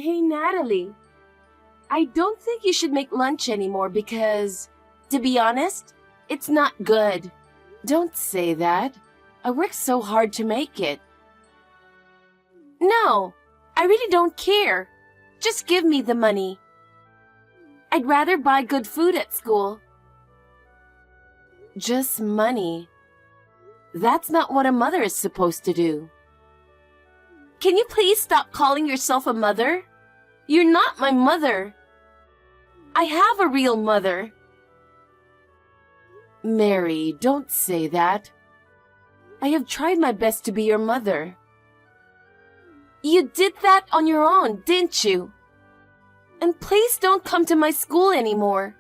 Hey, Natalie, I don't think you should make lunch anymore because, to be honest, it's not good. Don't say that. I worked so hard to make it. No, I really don't care. Just give me the money. I'd rather buy good food at school. Just money. That's not what a mother is supposed to do. Can you please stop calling yourself a mother? You're not my mother. I have a real mother. Mary, don't say that. I have tried my best to be your mother. You did that on your own, didn't you? And please don't come to my school anymore.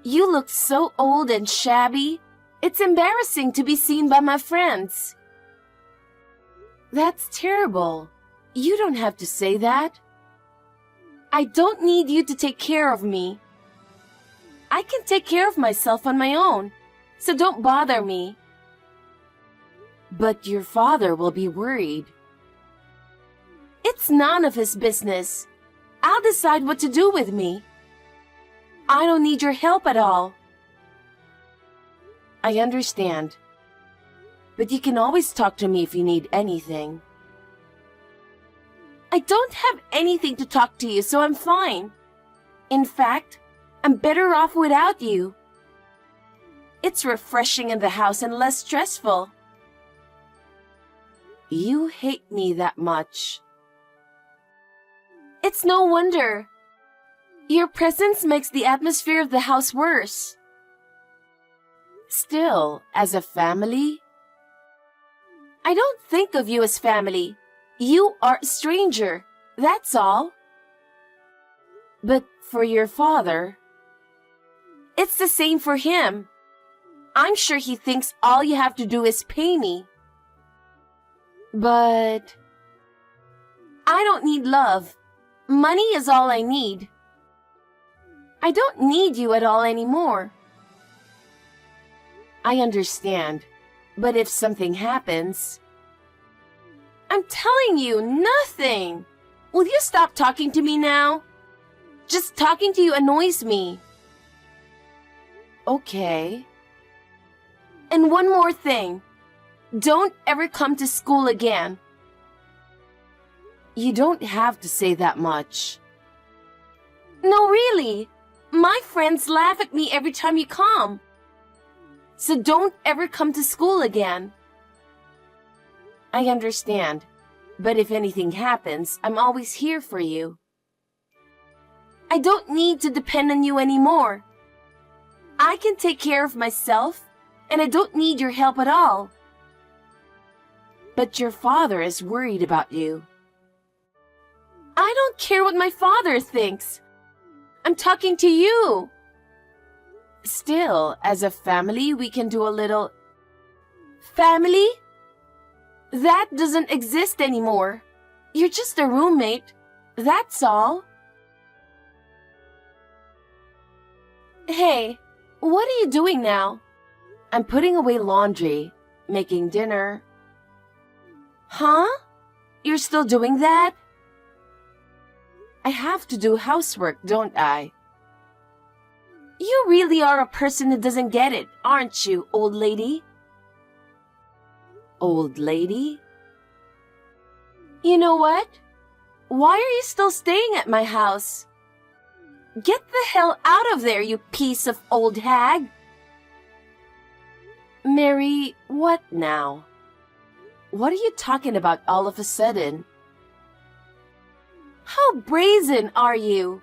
You look so old and shabby. It's embarrassing to be seen by my friends. That's terrible. You don't have to say that. I don't need you to take care of me. I can take care of myself on my own, so don't bother me. But your father will be worried. It's none of his business. I'll decide what to do with me. I don't need your help at all. I understand. But you can always talk to me if you need anything. I don't have anything to talk to you, so I'm fine. In fact, I'm better off without you. It's refreshing in the house and less stressful. You hate me that much. It's no wonder. Your presence makes the atmosphere of the house worse. Still, as a family, I don't think of you as family. You are a stranger, that's all. But for your father, it's the same for him. I'm sure he thinks all you have to do is pay me. But I don't need love. Money is all I need. I don't need you at all anymore. I understand, but if something happens... I'm telling you, nothing. Will you stop talking to me now? Just talking to you annoys me. Okay. And one more thing. Don't ever come to school again. You don't have to say that much. No, really. My friends laugh at me every time you come. So don't ever come to school again. I understand, but if anything happens, I'm always here for you. I don't need to depend on you anymore. I can take care of myself, and I don't need your help at all. But your father is worried about you. I don't care what my father thinks. I'm talking to you. Still, as a family, we can do a little... Family? That doesn't exist anymore. You're just a roommate. That's all. Hey, what are you doing now? I'm putting away laundry, making dinner. Huh? You're still doing that? I have to do housework, don't I? You really are a person who doesn't get it, aren't you, old lady? Old lady? You know what? Why are you still staying at my house? Get the hell out of there, you piece of old hag! Mary, what now? What are you talking about all of a sudden? How brazen are you?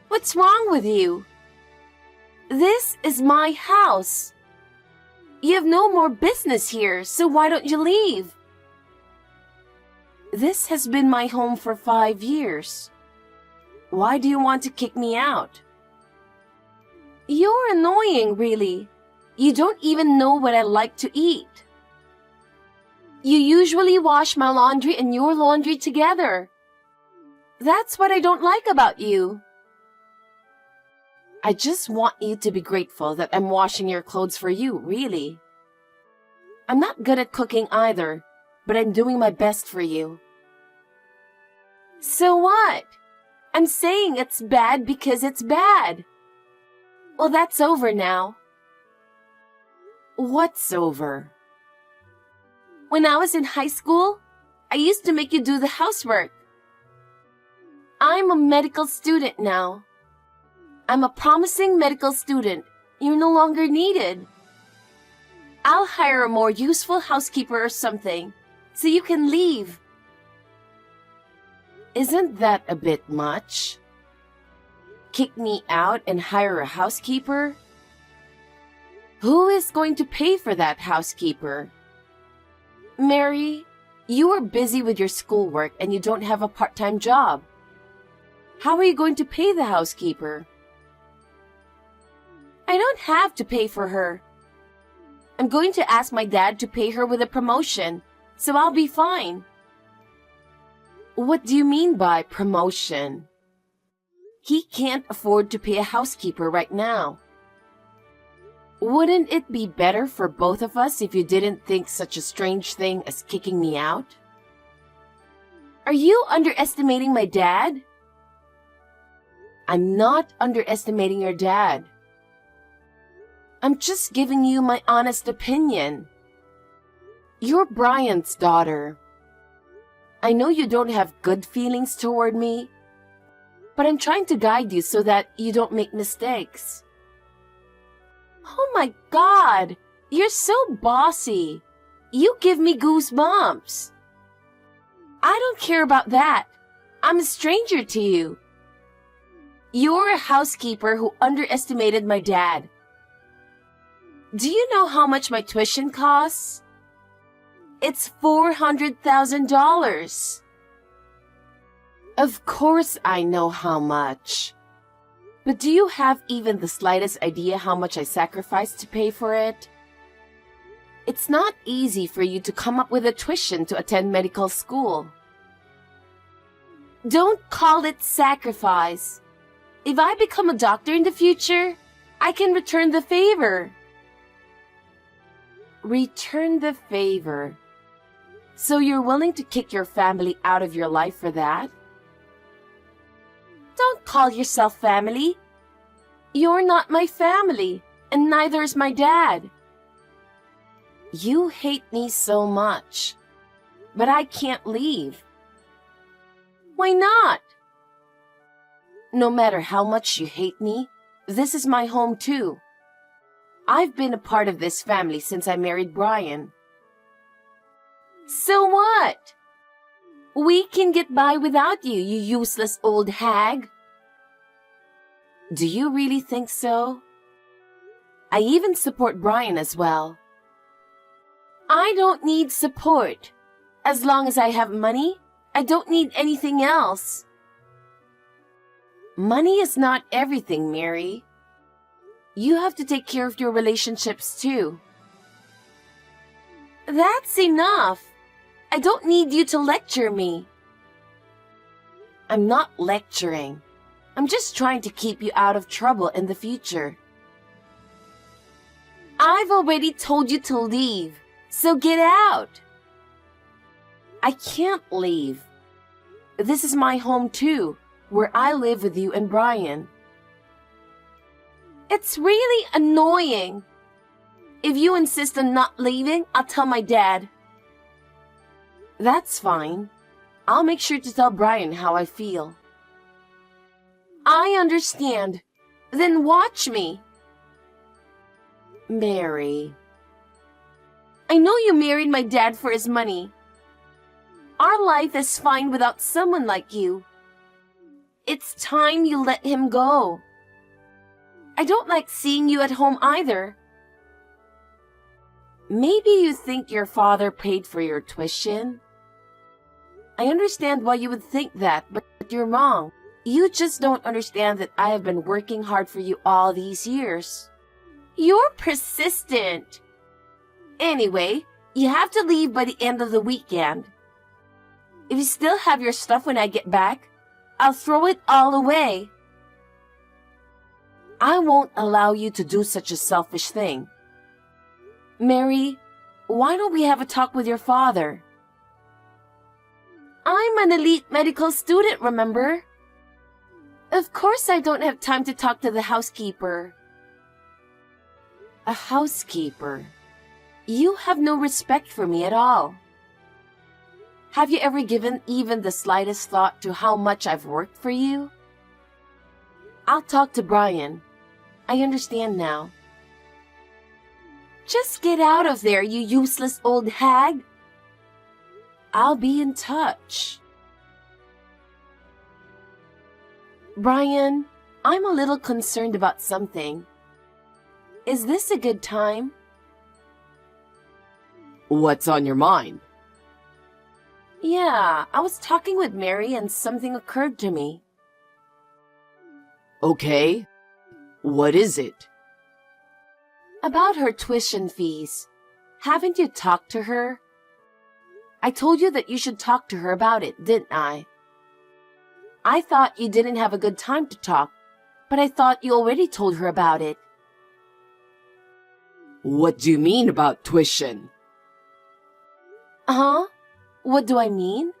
What's wrong with you? This is my house. You have no more business here, so why don't you leave? This has been my home for 5 years. Why do you want to kick me out? You're annoying, really. You don't even know what I like to eat. You usually wash my laundry and your laundry together. That's what I don't like about you. I just want you to be grateful that I'm washing your clothes for you, really. I'm not good at cooking either, but I'm doing my best for you. So what? I'm saying it's bad because it's bad. Well, that's over now. What's over? When I was in high school, I used to make you do the housework. I'm a medical student now. I'm a promising medical student. You're no longer needed. I'll hire a more useful housekeeper or something, so you can leave. Isn't that a bit much? Kick me out and hire a housekeeper? Who is going to pay for that housekeeper? Mary, you are busy with your schoolwork and you don't have a part-time job. How are you going to pay the housekeeper? I don't have to pay for her. I'm going to ask my dad to pay her with a promotion, so I'll be fine. What do you mean by promotion? He can't afford to pay a housekeeper right now. Wouldn't it be better for both of us if you didn't think such a strange thing as kicking me out? Are you underestimating my dad? I'm not underestimating your dad. I'm just giving you my honest opinion. You're Brian's daughter. I know you don't have good feelings toward me, but I'm trying to guide you so that you don't make mistakes. Oh my God, you're so bossy. You give me goosebumps. I don't care about that. I'm a stranger to you. You're a housekeeper who underestimated my dad. Do you know how much my tuition costs? It's $400,000. Of course I know how much. But do you have even the slightest idea how much I sacrificed to pay for it? It's not easy for you to come up with a tuition to attend medical school. Don't call it sacrifice. If I become a doctor in the future, I can return the favor. Return the favor. So you're willing to kick your family out of your life for that? Don't call yourself family. You're not my family, and neither is my dad. You hate me so much, but I can't leave. Why not? No matter how much you hate me, this is my home too. I've been a part of this family since I married Brian. So what? We can get by without you, you useless old hag. Do you really think so? I even support Brian as well. I don't need support. As long as I have money, I don't need anything else. Money is not everything, Mary. You have to take care of your relationships too. That's enough. I don't need you to lecture me. I'm not lecturing. I'm just trying to keep you out of trouble in the future. I've already told you to leave, so get out. I can't leave. This is my home too, where I live with you and Brian. It's really annoying. If you insist on not leaving, I'll tell my dad. That's fine. I'll make sure to tell Brian how I feel. I understand. Then watch me. Mary. I know you married my dad for his money. Our life is fine without someone like you. It's time you let him go. I don't like seeing you at home either. Maybe you think your father paid for your tuition. I understand why you would think that, but you're wrong. You just don't understand that I have been working hard for you all these years. You're persistent. Anyway, you have to leave by the end of the weekend. If you still have your stuff when I get back, I'll throw it all away. I won't allow you to do such a selfish thing. Mary, why don't we have a talk with your father? I'm an elite medical student, remember? Of course I don't have time to talk to the housekeeper. A housekeeper? You have no respect for me at all. Have you ever given even the slightest thought to how much I've worked for you? I'll talk to Brian. I understand now. Just get out of there, you useless old hag. I'll be in touch. Brian, I'm a little concerned about something. Is this a good time? What's on your mind? Yeah, I was talking with Mary and something occurred to me. Okay. What is it? About her tuition fees. Haven't you talked to her? I told you that you should talk to her about it, didn't I? I thought you didn't have a good time to talk, but I thought you already told her about it. What do you mean about tuition? Huh? What do I mean?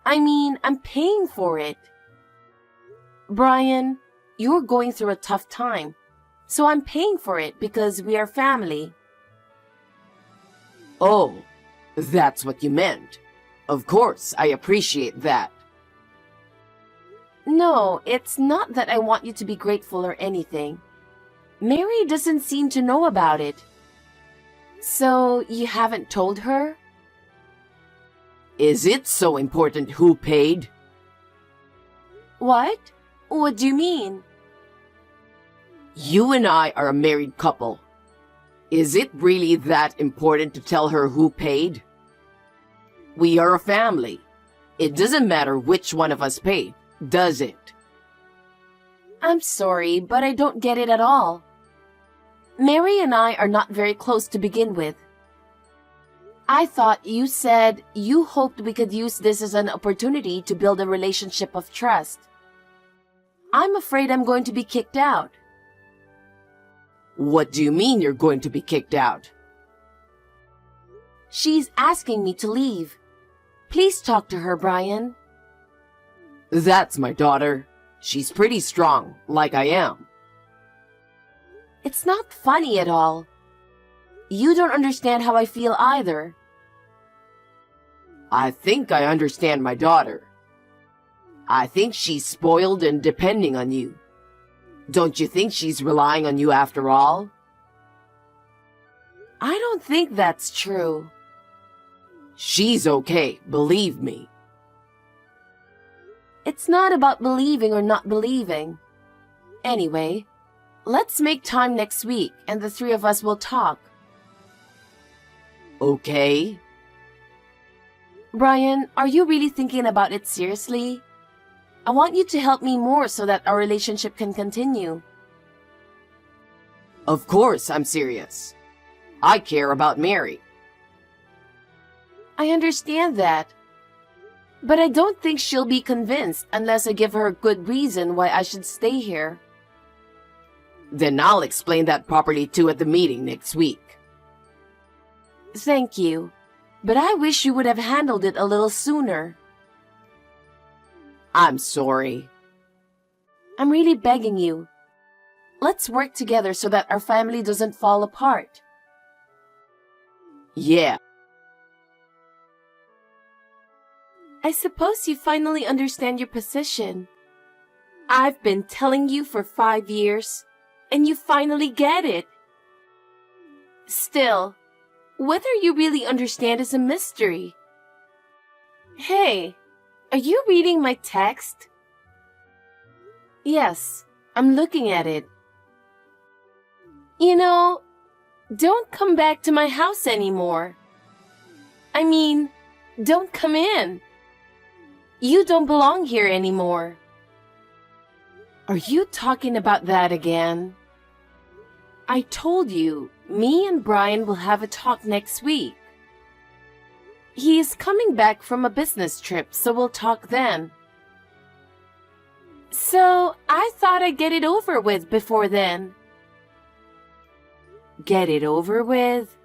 I mean, I'm paying for it. Brian, you're going through a tough time, so I'm paying for it because we are family. Oh, that's what you meant. Of course, I appreciate that. No, it's not that I want you to be grateful or anything. Mary doesn't seem to know about it. So, you haven't told her? Is it so important who paid? What? What do you mean? You and I are a married couple. Is it really that important to tell her who paid? We are a family. It doesn't matter which one of us paid, does it? I'm sorry, but I don't get it at all. Mary and I are not very close to begin with. I thought you said you hoped we could use this as an opportunity to build a relationship of trust. I'm afraid I'm going to be kicked out. What do you mean you're going to be kicked out? She's asking me to leave. Please talk to her, Brian. That's my daughter. She's pretty strong, like I am. It's not funny at all. You don't understand how I feel either. I think I understand my daughter. I think she's spoiled and depending on you. Don't you think she's relying on you after all? I don't think that's true. She's okay, believe me. It's not about believing or not believing. Anyway, let's make time next week and the three of us will talk. Okay. Brian, are you really thinking about it seriously? I want you to help me more so that our relationship can continue. Of course I'm serious. I care about Mary. I understand that. But I don't think she'll be convinced unless I give her a good reason why I should stay here. Then I'll explain that properly too at the meeting next week. Thank you, but I wish you would have handled it a little sooner. I'm sorry. I'm really begging you. Let's work together so that our family doesn't fall apart. Yeah. I suppose you finally understand your position. I've been telling you for 5 years, and you finally get it. Still, whether you really understand is a mystery. Hey, are you reading my text? Yes, I'm looking at it. You know, don't come back to my house anymore. I mean, don't come in. You don't belong here anymore. Are you talking about that again? I told you, me and Brian will have a talk next week. He is coming back from a business trip, so we'll talk then. So, I thought I'd get it over with before then. Get it over with?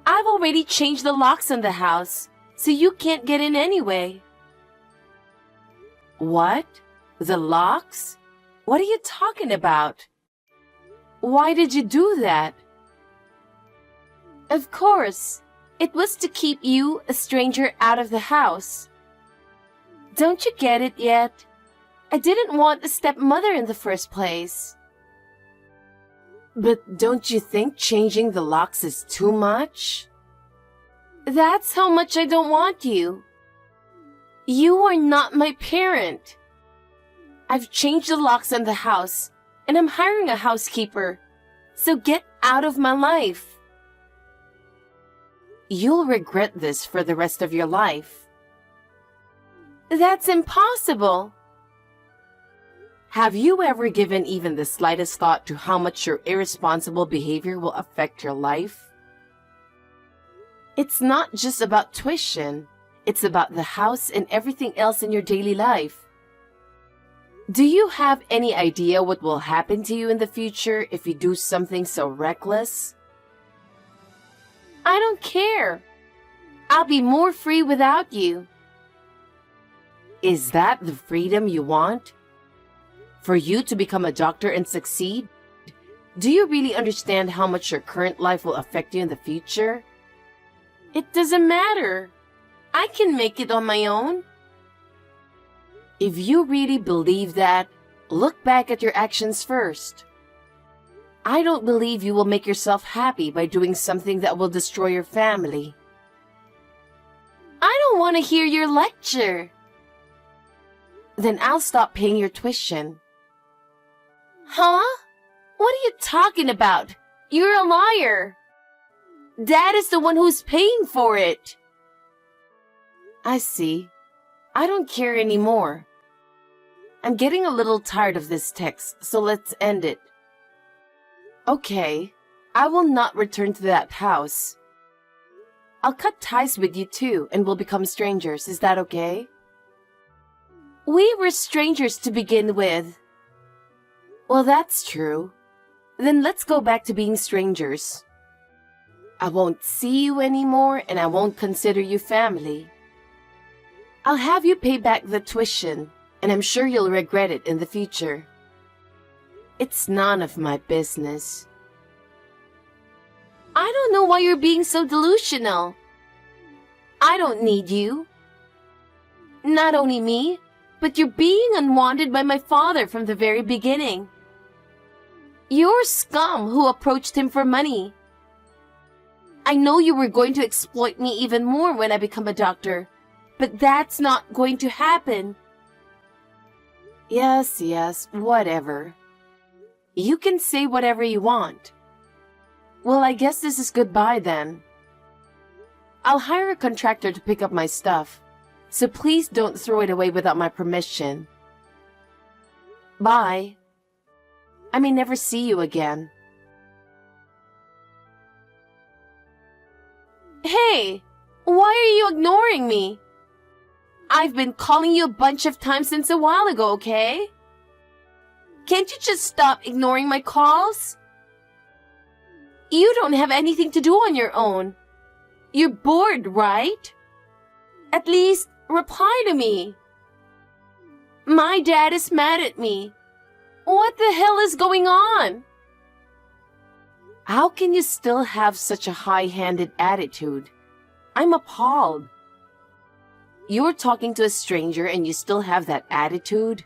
I've already changed the locks in the house, so you can't get in anyway. What? The locks? What are you talking about? Why did you do that? Of course, it was to keep you, a stranger, out of the house. Don't you get it yet? I didn't want a stepmother in the first place. But don't you think changing the locks is too much? That's how much I don't want you. You are not my parent. I've changed the locks on the house, and I'm hiring a housekeeper. So get out of my life. You'll regret this for the rest of your life. That's impossible. Have you ever given even the slightest thought to how much your irresponsible behavior will affect your life? It's not just about tuition. It's about the house and everything else in your daily life. Do you have any idea what will happen to you in the future if you do something so reckless? I don't care. I'll be more free without you. Is that the freedom you want? For you to become a doctor and succeed? Do you really understand how much your current life will affect you in the future? It doesn't matter. I can make it on my own. If you really believe that, look back at your actions first. I don't believe you will make yourself happy by doing something that will destroy your family. I don't want to hear your lecture. Then I'll stop paying your tuition. Huh? What are you talking about? You're a liar. Dad is the one who's paying for it. I see. I don't care anymore. I'm getting a little tired of this text, so let's end it. Okay, I will not return to that house. I'll cut ties with you too, and we'll become strangers. Is that okay? We were strangers to begin with. Well, that's true. Then let's go back to being strangers. I won't see you anymore, and I won't consider you family. I'll have you pay back the tuition, and I'm sure you'll regret it in the future. It's none of my business. I don't know why you're being so delusional. I don't need you. Not only me, but you're being unwanted by my father from the very beginning. You're scum who approached him for money. I know you were going to exploit me even more when I become a doctor, but that's not going to happen. Yes, whatever. You can say whatever you want. Well, I guess this is goodbye then. I'll hire a contractor to pick up my stuff, so please don't throw it away without my permission. Bye. I may never see you again. Hey, why are you ignoring me? I've been calling you a bunch of times since a while ago, okay? Can't you just stop ignoring my calls? You don't have anything to do on your own. You're bored, right? At least reply to me. My dad is mad at me. What the hell is going on? How can you still have such a high-handed attitude? I'm appalled. You're talking to a stranger and you still have that attitude?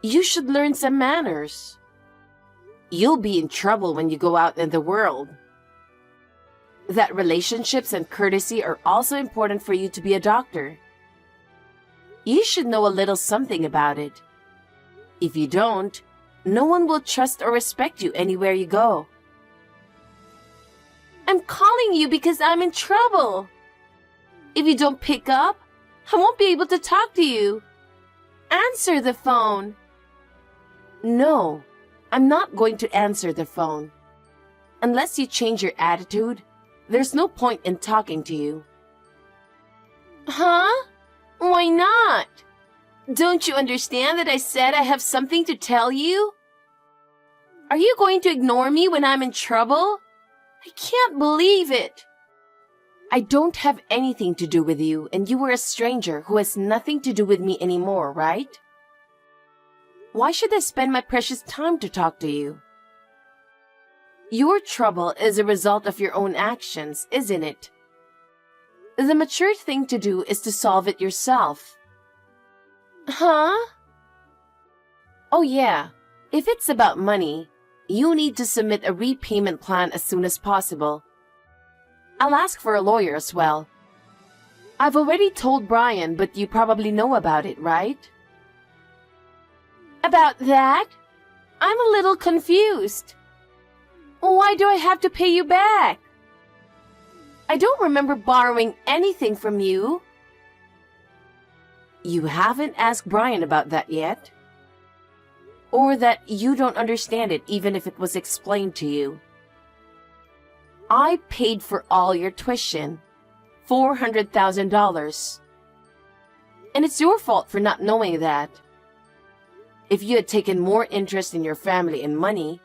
You should learn some manners. You'll be in trouble when you go out in the world. That relationships and courtesy are also important for you to be a doctor. You should know a little something about it. If you don't, no one will trust or respect you anywhere you go. I'm calling you because I'm in trouble. If you don't pick up, I won't be able to talk to you. Answer the phone. No, I'm not going to answer the phone. Unless you change your attitude, there's no point in talking to you. Huh? Why not? Don't you understand that I said I have something to tell you? Are you going to ignore me when I'm in trouble? I can't believe it. I don't have anything to do with you, and you were a stranger who has nothing to do with me anymore, right? Why should I spend my precious time to talk to you? Your trouble is a result of your own actions, isn't it? The mature thing to do is to solve it yourself. Huh? Oh yeah, if it's about money, you need to submit a repayment plan as soon as possible. I'll ask for a lawyer as well. I've already told Brian, but you probably know about it, right? About that? I'm a little confused. Why do I have to pay you back? I don't remember borrowing anything from you. You haven't asked Brian about that yet? Or that you don't understand it even if it was explained to you? I paid for all your tuition, $400,000. And it's your fault for not knowing that. If you had taken more interest in your family and money,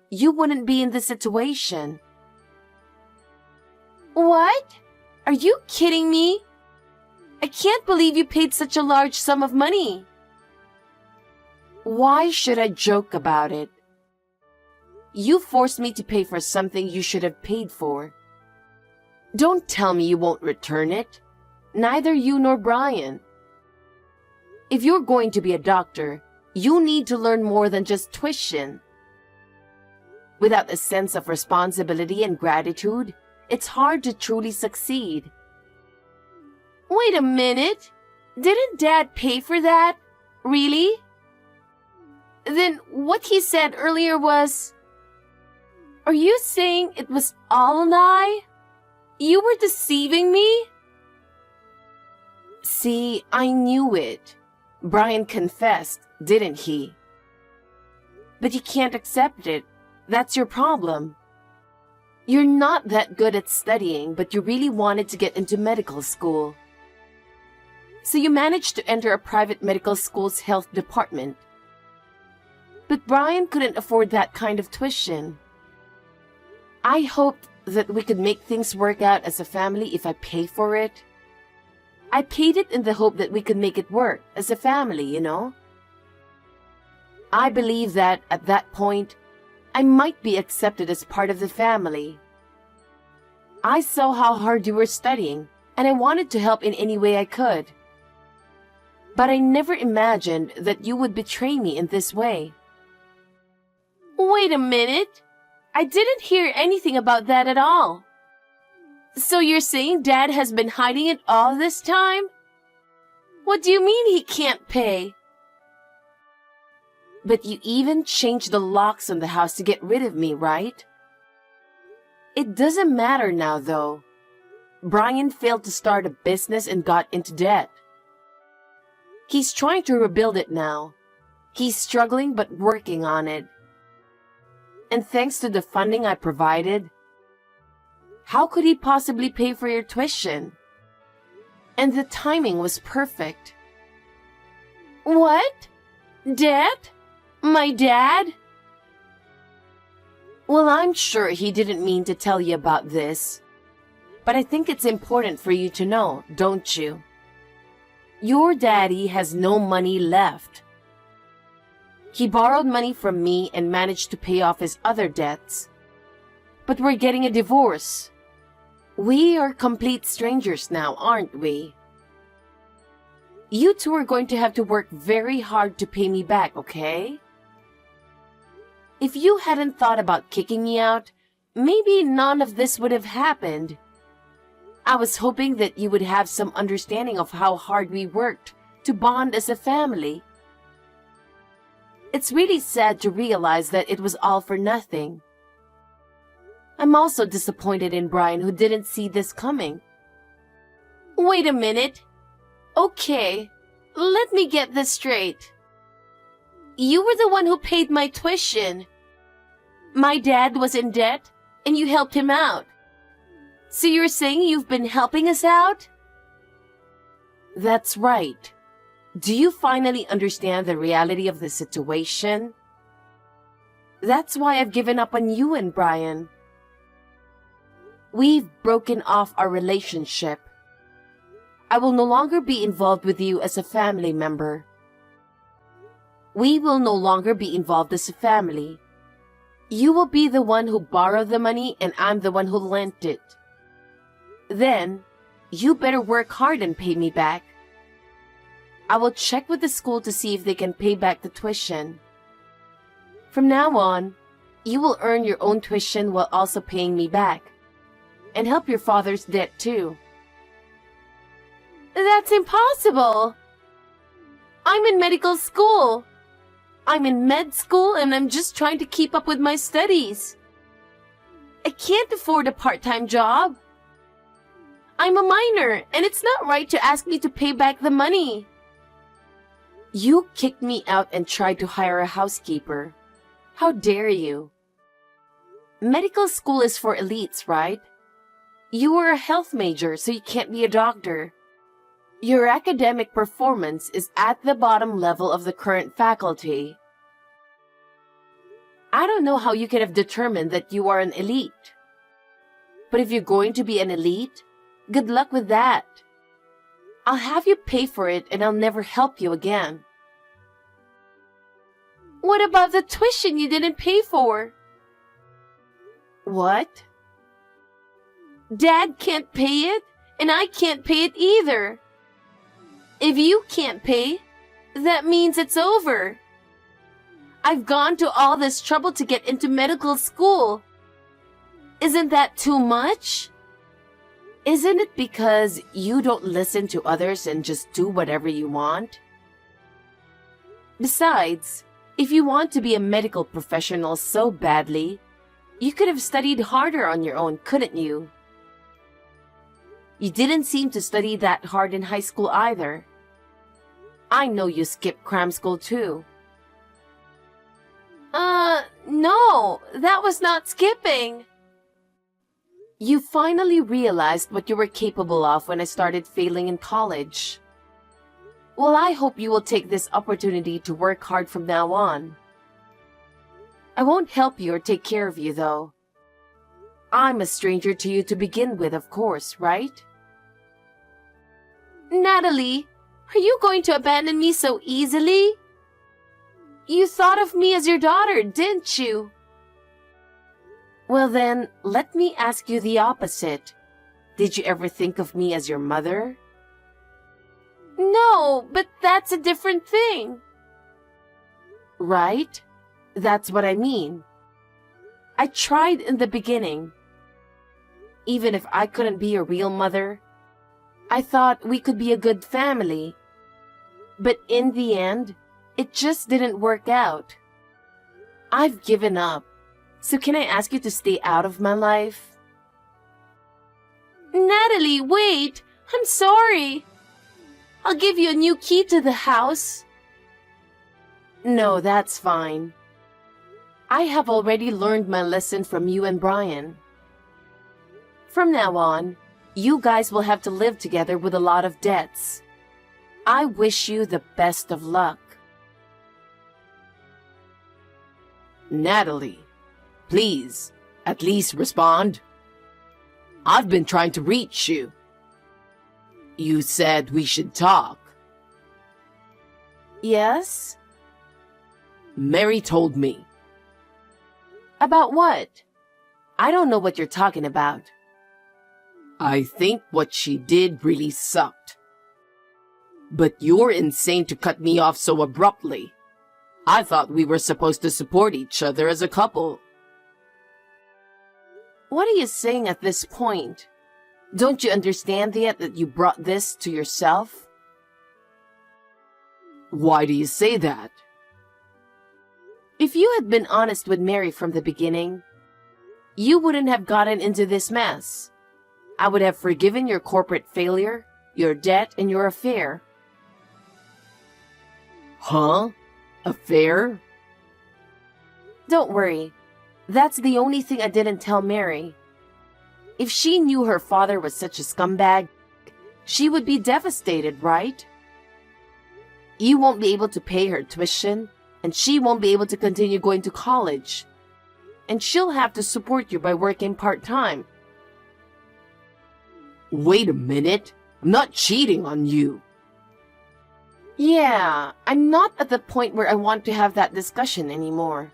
you wouldn't be in this situation. What? Are you kidding me? I can't believe you paid such a large sum of money. Why should I joke about it? You forced me to pay for something you should have paid for. Don't tell me you won't return it. Neither you nor Brian. If you're going to be a doctor, you need to learn more than just tuition. Without a sense of responsibility and gratitude, it's hard to truly succeed. Wait a minute. Didn't Dad pay for that? Really? Then what he said earlier was... Are you saying it was all a lie? You were deceiving me? See, I knew it. Brian confessed, didn't he? But you can't accept it. That's your problem. You're not that good at studying, but you really wanted to get into medical school. So you managed to enter a private medical school's health department. But Brian couldn't afford that kind of tuition. I hoped that we could make things work out as a family if I pay for it. I paid it in the hope that we could make it work as a family, you know? I believe that, at that point, I might be accepted as part of the family. I saw how hard you were studying, and I wanted to help in any way I could. But I never imagined that you would betray me in this way. Wait a minute. I didn't hear anything about that at all. So you're saying Dad has been hiding it all this time? What do you mean he can't pay? But you even changed the locks on the house to get rid of me, right? It doesn't matter now, though. Brian failed to start a business and got into debt. He's trying to rebuild it now. He's struggling but working on it. And thanks to the funding I provided, how could he possibly pay for your tuition? And the timing was perfect. What? Debt? My dad? Well, I'm sure he didn't mean to tell you about this. But I think it's important for you to know, don't you? Your daddy has no money left. He borrowed money from me and managed to pay off his other debts. But we're getting a divorce. We are complete strangers now, aren't we? You two are going to have to work very hard to pay me back, okay? If you hadn't thought about kicking me out, maybe none of this would have happened. I was hoping that you would have some understanding of how hard we worked to bond as a family. It's really sad to realize that it was all for nothing. I'm also disappointed in Brian, who didn't see this coming. Wait a minute. Okay, let me get this straight. You were the one who paid my tuition. My dad was in debt, and you helped him out. So you're saying you've been helping us out? That's right. Do you finally understand the reality of the situation? That's why I've given up on you and Brian. We've broken off our relationship. I will no longer be involved with you as a family member. We will no longer be involved as a family. You will be the one who borrowed the money and I'm the one who lent it. Then, you better work hard and pay me back. I will check with the school to see if they can pay back the tuition. From now on, you will earn your own tuition while also paying me back. And help your father's debt too. That's impossible. I'm in medical school. I'm in med school and I'm just trying to keep up with my studies. I can't afford a part-time job. I'm a minor and it's not right to ask me to pay back the money. You kicked me out and tried to hire a housekeeper. How dare you? Medical school is for elites, right? You are a health major, so you can't be a doctor. Your academic performance is at the bottom level of the current faculty. I don't know how you could have determined that you are an elite. But if you're going to be an elite, good luck with that. I'll have you pay for it and I'll never help you again. What about the tuition you didn't pay for? What? Dad can't pay it, and I can't pay it either. If you can't pay, that means it's over. I've gone to all this trouble to get into medical school. Isn't that too much? Isn't it because you don't listen to others and just do whatever you want? Besides, if you want to be a medical professional so badly, you could have studied harder on your own, couldn't you? You didn't seem to study that hard in high school either. I know you skipped cram school too. No, that was not skipping. You finally realized what you were capable of when I started failing in college. Well, I hope you will take this opportunity to work hard from now on. I won't help you or take care of you, though. I'm a stranger to you to begin with, of course, right? Natalie, are you going to abandon me so easily? You thought of me as your daughter, didn't you? Well then, let me ask you the opposite. Did you ever think of me as your mother? No, but that's a different thing. Right? That's what I mean. I tried in the beginning. Even if I couldn't be a real mother, I thought we could be a good family. But in the end, it just didn't work out. I've given up. So can I ask you to stay out of my life? Natalie, wait! I'm sorry! I'll give you a new key to the house. No, that's fine. I have already learned my lesson from you and Brian. From now on, you guys will have to live together with a lot of debts. I wish you the best of luck. Natalie, please, at least respond. I've been trying to reach you. You said we should talk. Yes? Mary told me. About what? I don't know what you're talking about. I think what she did really sucked. But you're insane to cut me off so abruptly. I thought we were supposed to support each other as a couple. What are you saying at this point? Don't you understand yet that you brought this to yourself? Why do you say that? If you had been honest with Mary from the beginning, you wouldn't have gotten into this mess. I would have forgiven your corporate failure, your debt, and your affair. Huh? Affair? Don't worry. That's the only thing I didn't tell Mary. If she knew her father was such a scumbag, she would be devastated, right? You won't be able to pay her tuition, and she won't be able to continue going to college. And she'll have to support you by working part-time. Wait a minute. I'm not cheating on you. Yeah, I'm not at the point where I want to have that discussion anymore.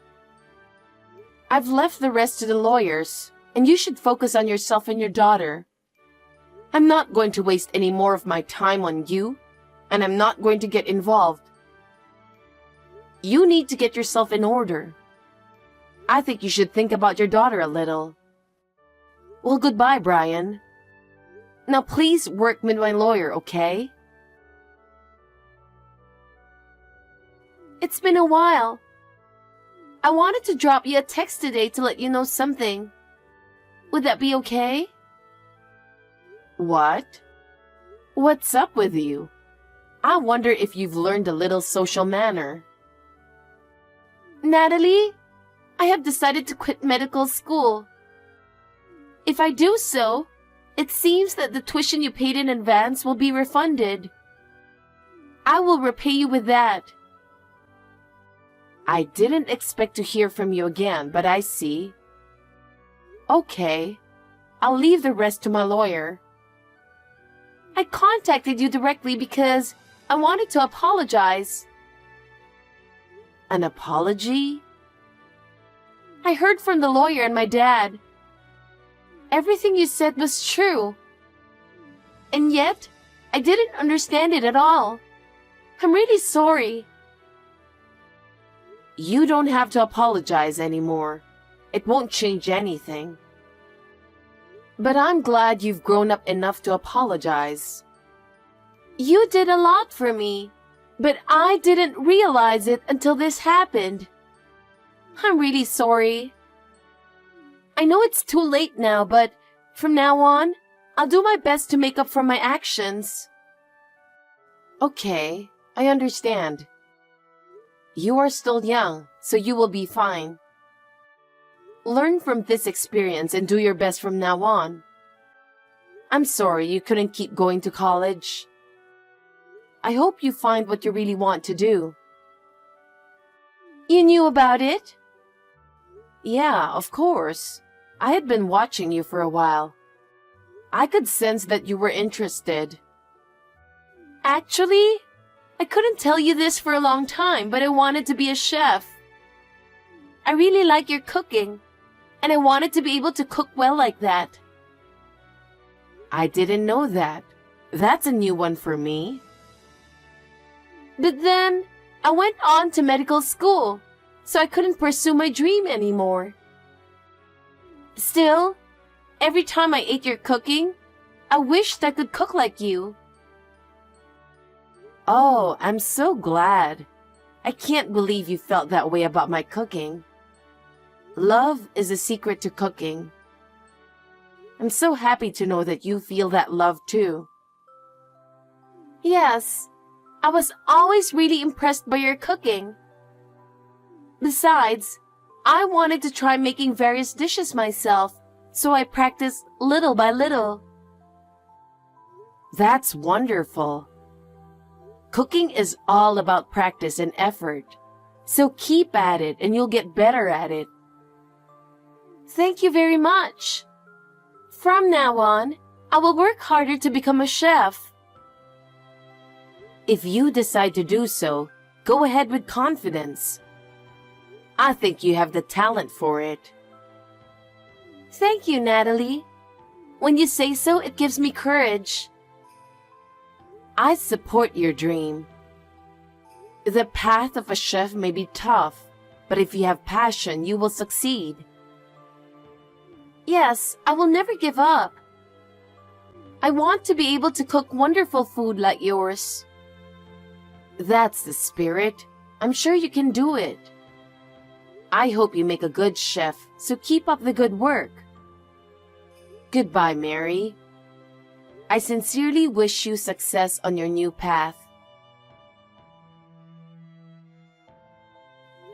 I've left the rest to the lawyers, and you should focus on yourself and your daughter. I'm not going to waste any more of my time on you, and I'm not going to get involved. You need to get yourself in order. I think you should think about your daughter a little. Well, goodbye, Brian. Now please work with my lawyer, okay? It's been a while. I wanted to drop you a text today to let you know something. Would that be okay? What? What's up with you? I wonder if you've learned a little social manner. Natalie, I have decided to quit medical school. If I do so, it seems that the tuition you paid in advance will be refunded. I will repay you with that. I didn't expect to hear from you again, but I see. Okay, I'll leave the rest to my lawyer. I contacted you directly because I wanted to apologize. An apology? I heard from the lawyer and my dad. Everything you said was true. And yet, I didn't understand it at all. I'm really sorry. You don't have to apologize anymore. It won't change anything. But I'm glad you've grown up enough to apologize. You did a lot for me, but I didn't realize it until this happened. I'm really sorry. I know it's too late now, but from now on, I'll do my best to make up for my actions. Okay, I understand. You are still young, so you will be fine. Learn from this experience and do your best from now on. I'm sorry you couldn't keep going to college. I hope you find what you really want to do. You knew about it? Yeah, of course. I had been watching you for a while. I could sense that you were interested. Actually, I couldn't tell you this for a long time, but I wanted to be a chef. I really like your cooking, and I wanted to be able to cook well like that. I didn't know that. That's a new one for me. But then, I went on to medical school, so I couldn't pursue my dream anymore. Still, every time I ate your cooking, I wished I could cook like you. Oh, I'm so glad. I can't believe you felt that way about my cooking. Love is a secret to cooking. I'm so happy to know that you feel that love too. Yes, I was always really impressed by your cooking. Besides, I wanted to try making various dishes myself, so I practiced little by little. That's wonderful. Cooking is all about practice and effort, so keep at it and you'll get better at it. Thank you very much. From now on, I will work harder to become a chef. If you decide to do so, go ahead with confidence. I think you have the talent for it. Thank you, Natalie. When you say so, it gives me courage. I support your dream. The path of a chef may be tough, but if you have passion, you will succeed. Yes, I will never give up. I want to be able to cook wonderful food like yours. That's the spirit. I'm sure you can do it. I hope you make a good chef, so keep up the good work. Goodbye, Mary. I sincerely wish you success on your new path.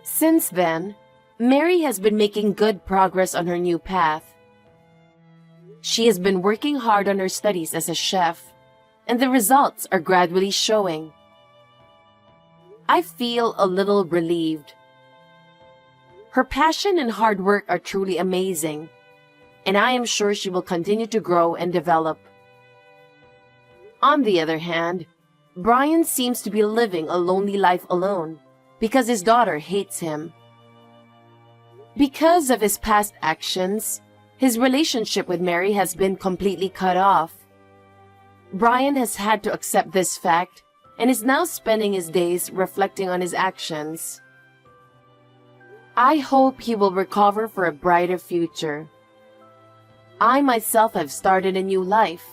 Since then, Mary has been making good progress on her new path. She has been working hard on her studies as a chef, and the results are gradually showing. I feel a little relieved. Her passion and hard work are truly amazing, and I am sure she will continue to grow and develop. On the other hand, Brian seems to be living a lonely life alone because his daughter hates him. Because of his past actions, his relationship with Mary has been completely cut off. Brian has had to accept this fact and is now spending his days reflecting on his actions. I hope he will recover for a brighter future. I myself have started a new life.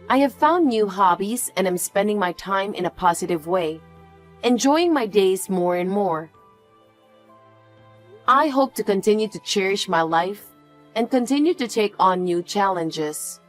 I have found new hobbies and am spending my time in a positive way, enjoying my days more and more. I hope to continue to cherish my life and continue to take on new challenges.